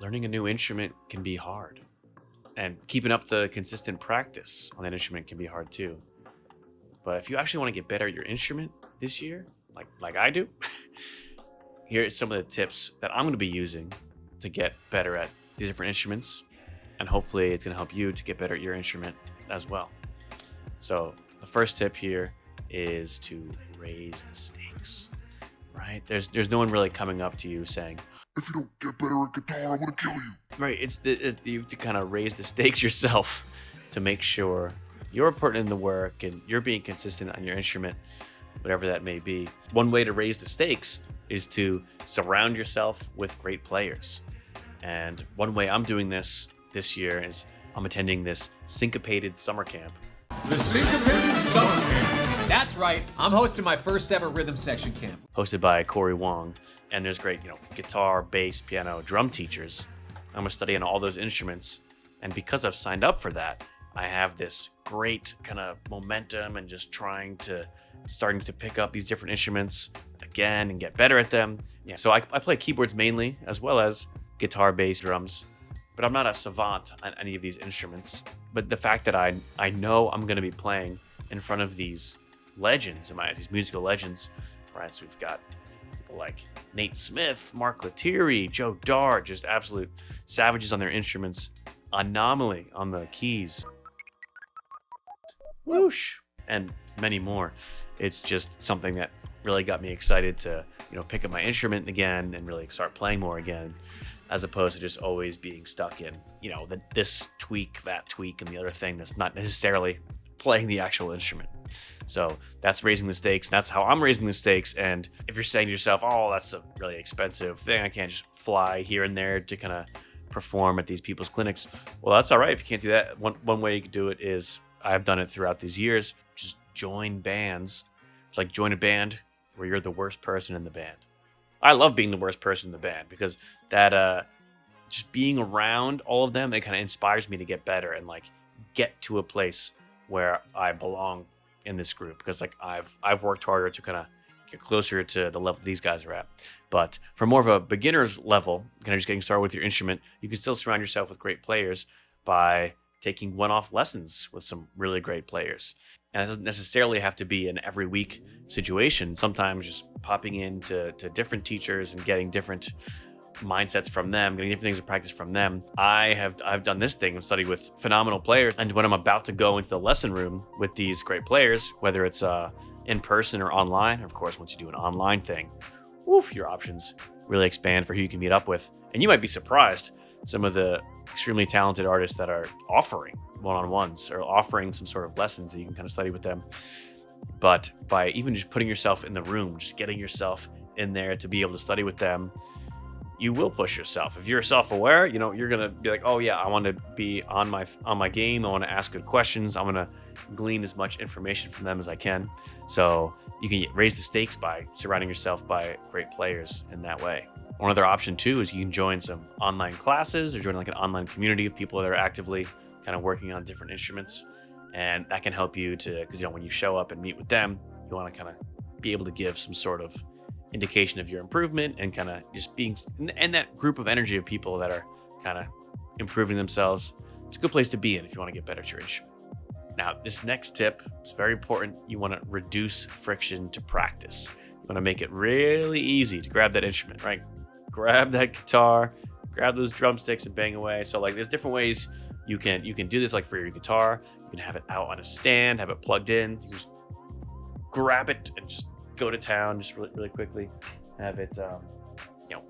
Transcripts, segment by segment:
learning a new instrument can be hard, and keeping up the consistent practice on that instrument can be hard too. But if you actually want to get better at your instrument this year, like I do, here are some of the tips that I'm going to be using to get better at these different instruments, and hopefully it's going to help you to get better at your instrument as well. So the first tip here is to raise the stakes, right? There's no one really coming up to you saying, "If you don't get better at guitar, I'm gonna kill you." right? You have to kind of raise the stakes yourself to make sure you're putting in the work and you're being consistent on your instrument, whatever that may be. One way to raise the stakes is to surround yourself with great players. And one way I'm doing this year is I'm attending this syncopated summer camp. The Syncopated Summer Camp. That's right. I'm hosting my first ever rhythm section camp. Hosted by Corey Wong. And there's great, guitar, bass, piano, drum teachers. I'm going to study on all those instruments. And because I've signed up for that, I have this great kind of momentum and just starting to pick up these different instruments again and get better at them. Yeah, so I play keyboards mainly, as well as guitar, bass, drums. But I'm not a savant on any of these instruments. But the fact that I know I'm going to be playing in front of these legends, these musical legends, right? So we've got people like Nate Smith, Mark Lettieri, Joe Dart, just absolute savages on their instruments. Anomaly on the keys. Whoosh! And many more. It's just something that really got me excited to, pick up my instrument again and really start playing more again, as opposed to just always being stuck in, this tweak, that tweak, and the other thing that's not necessarily playing the actual instrument. So that's raising the stakes. That's how I'm raising the stakes. And if you're saying to yourself, oh, that's a really expensive thing, I can't just fly here and there to kind of perform at these people's clinics. Well, that's all right if you can't do that. One way you can do it is, I've done it throughout these years, just join bands. It's like join a band where you're the worst person in the band. I love being the worst person in the band because that just being around all of them, it kind of inspires me to get better and get to a place where I belong in this group, because I've worked harder to kind of get closer to the level these guys are at. But for more of a beginner's level, kind of just getting started with your instrument, you can still surround yourself with great players by taking one-off lessons with some really great players. And it doesn't necessarily have to be an every week situation. Sometimes just popping into different teachers and getting different mindsets from them, getting different things to practice from them. I've done this thing. I've studied with phenomenal players, and when I'm about to go into the lesson room with these great players, whether it's in person or online, of course, once you do an online thing, your options really expand for who you can meet up with. And you might be surprised some of the extremely talented artists that are offering one-on-ones or offering some sort of lessons that you can kind of study with them. But by even just putting yourself in the room, just getting yourself in there to be able to study with them, you will push yourself. If you're self-aware, you're gonna be like, oh yeah, I want to be on my game. I want to ask good questions. I want to glean as much information from them as I can. So you can raise the stakes by surrounding yourself by great players in that way. One other option too is you can join some online classes or join an online community of people that are actively kind of working on different instruments, and that can help you to, because when you show up and meet with them, you want to kind of be able to give some sort of indication of your improvement and kind of just being in that group of energy of people that are kind of improving themselves. It's a good place to be in if you want to get better at your instrument. Now, this next tip is very important. You want to reduce friction to practice. You want to make it really easy to grab that instrument, right? Grab that guitar, grab those drumsticks and bang away. So there's different ways you can do this. For your guitar, you can have it out on a stand, have it plugged in. You just grab it and just go to town, just really, really quickly. Have it,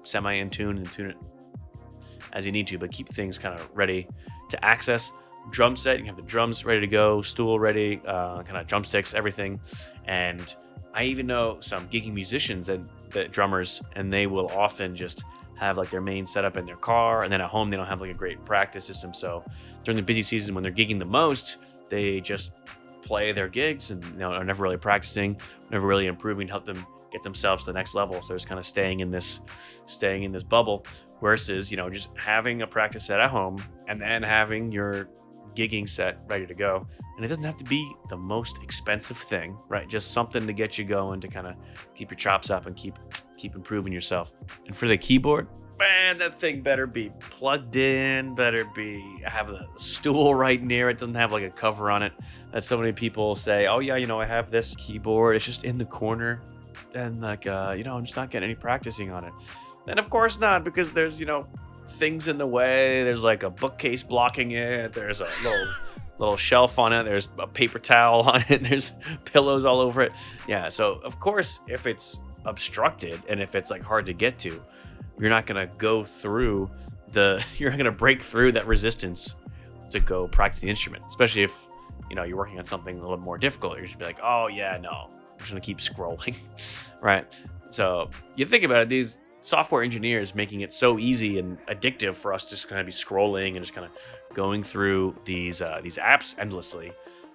semi in tune and tune it as you need to, but keep things kind of ready to access. Drum set, you can have the drums ready to go, stool ready, kind of drumsticks, everything. And I even know some gigging musicians that drummers, and they will often just have their main setup in their car, and then at home they don't have a great practice system. So during the busy season when they're gigging the most, they just play their gigs and are never really practicing, never really improving to help them get themselves to the next level. So they're just kind of staying in this bubble, versus just having a practice set at home and then having your gigging set ready to go. And it doesn't have to be the most expensive thing, right? Just something to get you going, to kind of keep your chops up and keep improving yourself. And for the keyboard, man, that thing better be plugged in, better be have a stool right near it, doesn't have like a cover on it. And so many people say, oh yeah, I have this keyboard, it's just in the corner, and like I'm just not getting any practicing on it. And of course not, because there's things in the way. There's like a bookcase blocking it, there's a little shelf on it, there's a paper towel on it, there's pillows all over it. Yeah, so of course if it's obstructed and if it's like hard to get to, you're not gonna go through you're not gonna break through that resistance to go practice the instrument, especially if you're working on something a little more difficult. You're just be like, oh yeah, no, I'm just gonna keep scrolling. Right? So you think about it, these software engineers making it so easy and addictive for us to just kind of be scrolling and just kind of going through these apps endlessly.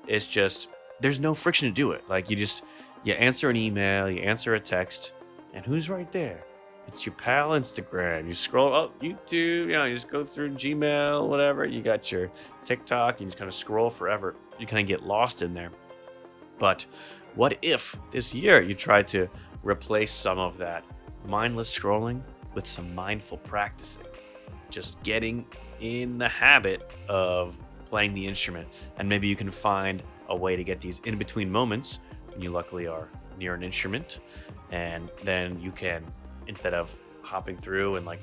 It's just, there's no friction to do it. Like you answer an email, you answer a text, and who's right there? It's your pal Instagram. You scroll up YouTube, you just go through Gmail, whatever. You got your TikTok, you just kind of scroll forever. You kind of get lost in there. But what if this year you try to replace some of that mindless scrolling with some mindful practicing? Just getting in the habit of playing the instrument. And maybe you can find a way to get these in between moments when you luckily are near an instrument. And then you can, instead of hopping through and like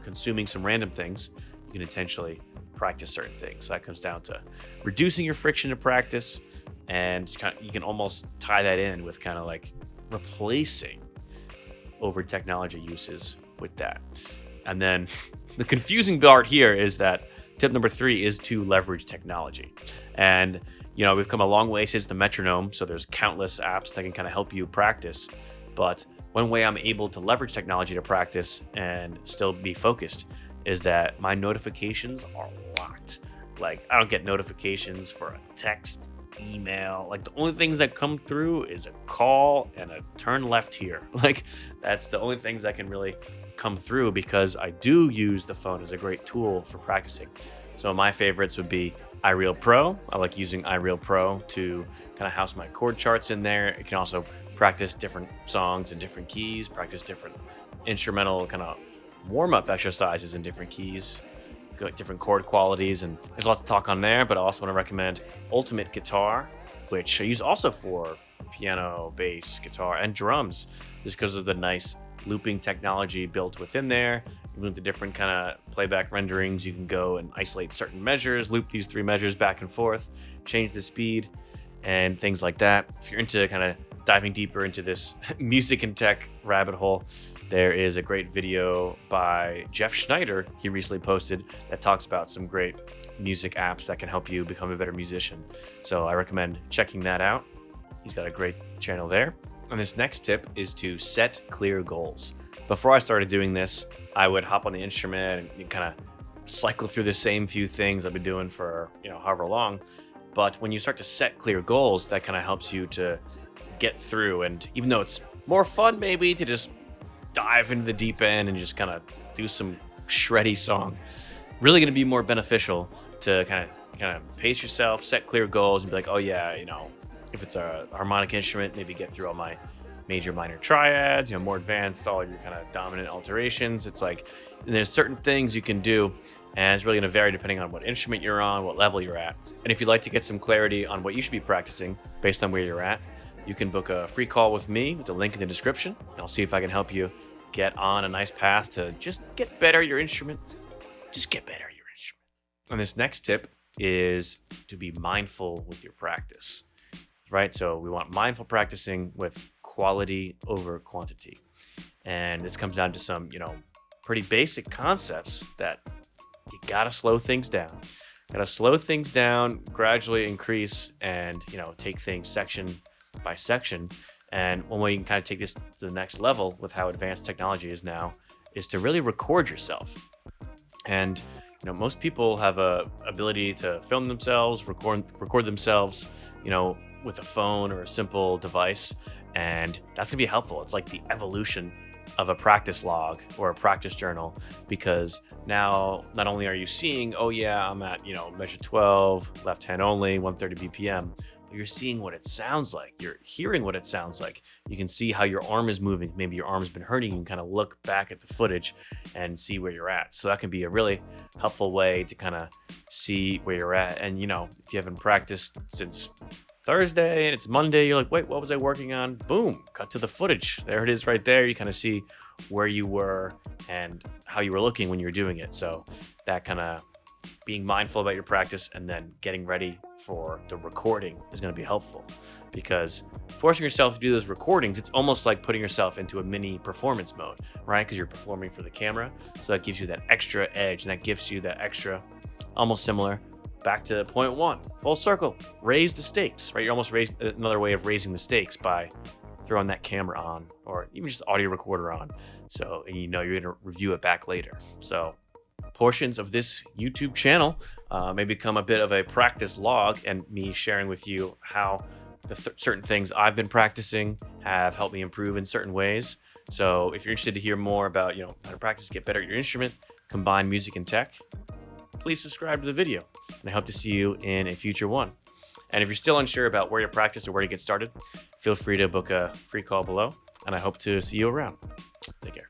consuming some random things, you can intentionally practice certain things. So that comes down to reducing your friction to practice, and you can almost tie that in with kind of like replacing over technology uses with that. And then the confusing part here is that tip number 3 is to leverage technology. And we've come a long way since the metronome, so there's countless apps that can kind of help you practice. But one way I'm able to leverage technology to practice and still be focused is that my notifications are locked. Like, I don't get notifications for a text, email. Like, the only things that come through is a call and a turn left here. Like, that's the only things that can really come through, because I do use the phone as a great tool for practicing. So my favorites would be iReal Pro. I like using iReal Pro to kind of house my chord charts in there. It can also practice different songs in different keys, practice different instrumental kind of warm-up exercises in different keys, different chord qualities, and there's lots to talk on there. But I also want to recommend Ultimate Guitar, which I use also for piano, bass, guitar, and drums, just because of the nice looping technology built within there. You loop the different kind of playback renderings. You can go and isolate certain measures, loop these 3 measures back and forth, change the speed, and things like that. If you're into kind of diving deeper into this music and tech rabbit hole, there is a great video by Jeff Schneider he recently posted that talks about some great music apps that can help you become a better musician. So I recommend checking that out. He's got a great channel there. And this next tip is to set clear goals. Before I started doing this, I would hop on the instrument and kind of cycle through the same few things I've been doing for, however long. But when you start to set clear goals, that kind of helps you to get through. And even though it's more fun maybe to just dive into the deep end and just kind of do some shreddy song, really going to be more beneficial to kind of pace yourself, set clear goals, and be like, oh yeah, if it's a harmonic instrument, maybe get through all my major minor triads, more advanced, all your kind of dominant alterations. It's like, and there's certain things you can do, and it's really going to vary depending on what instrument you're on, what level you're at. And if you'd like to get some clarity on what you should be practicing based on where you're at, you can book a free call with me with the link in the description. And I'll see if I can help you get on a nice path to just get better at your instrument. Just get better at your instrument. And this next tip is to be mindful with your practice, right? So we want mindful practicing with quality over quantity. And this comes down to some, pretty basic concepts that you gotta slow things down. Gotta slow things down, gradually increase, and, take things section by section. And one way you can kind of take this to the next level with how advanced technology is now is to really record yourself. And most people have a ability to film themselves, record themselves, with a phone or a simple device, and that's gonna be helpful. It's like the evolution of a practice log or a practice journal, because now not only are you seeing, oh yeah, I'm at measure 12, left hand only, 130 BPM, You're seeing what it sounds like. You're hearing what it sounds like. You can see how your arm is moving. Maybe your arm's been hurting. You can kind of look back at the footage and see where you're at. So that can be a really helpful way to kind of see where you're at. And, if you haven't practiced since Thursday and it's Monday, you're like, wait, what was I working on? Boom, cut to the footage. There it is right there. You kind of see where you were and how you were looking when you were doing it. So that kind of being mindful about your practice and then getting ready for the recording is going to be helpful, because forcing yourself to do those recordings, it's almost like putting yourself into a mini performance mode, right? Because you're performing for the camera. So that gives you that extra edge, and that gives you that extra, almost similar, back to point one, full circle, raise the stakes, right? You're almost another way of raising the stakes by throwing that camera on, or even just the audio recorder on. So, and you're going to review it back later. So portions of this YouTube channel may become a bit of a practice log, and me sharing with you how the certain things I've been practicing have helped me improve in certain ways. So if you're interested to hear more about, how to practice, get better at your instrument, combine music and tech, please subscribe to the video, and I hope to see you in a future one. And if you're still unsure about where to practice or where to get started, feel free to book a free call below, and I hope to see you around. Take care.